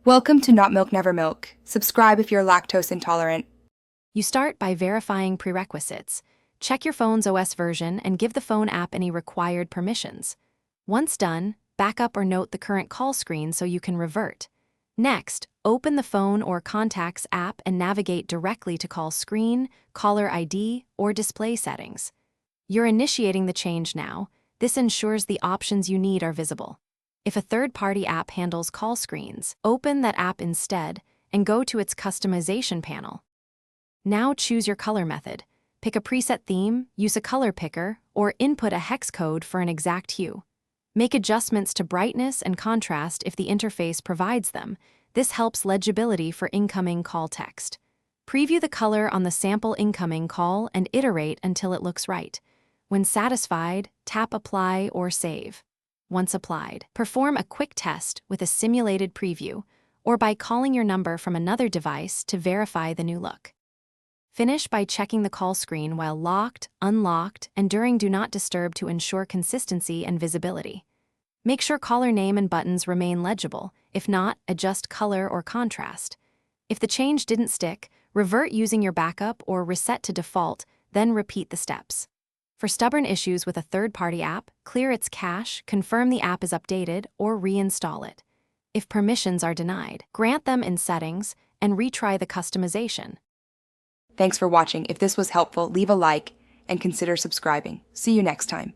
Welcome to Not Milk Never Milk. Subscribe if you're lactose intolerant. You start by verifying prerequisites. Check your phone's OS version and give the phone app any required permissions. Once done, back up or note the current call screen so you can revert. Next, open the Phone or Contacts app and navigate directly to call screen, caller ID, or display settings. You're initiating the change now. This ensures the options you need are visible. If a third-party app handles call screens, open that app instead and go to its customization panel. Now choose your color method. Pick a preset theme, use a color picker, or input a hex code for an exact hue. Make adjustments to brightness and contrast if the interface provides them. This helps legibility for incoming call text. Preview the color on the sample incoming call and iterate until it looks right. When satisfied, tap Apply or Save. Once applied, perform a quick test with a simulated preview or by calling your number from another device to verify the new look. Finish by checking the call screen while locked, unlocked, and during Do Not Disturb to ensure consistency and visibility. Make sure caller name and buttons remain legible. If not, adjust color or contrast. If the change didn't stick, revert using your backup or reset to default, then repeat the steps. For stubborn issues with a third-party app, clear its cache, confirm the app is updated, or reinstall it. If permissions are denied, grant them in Settings and retry the customization. Thanks for watching. If this was helpful, leave a like and consider subscribing. See you next time.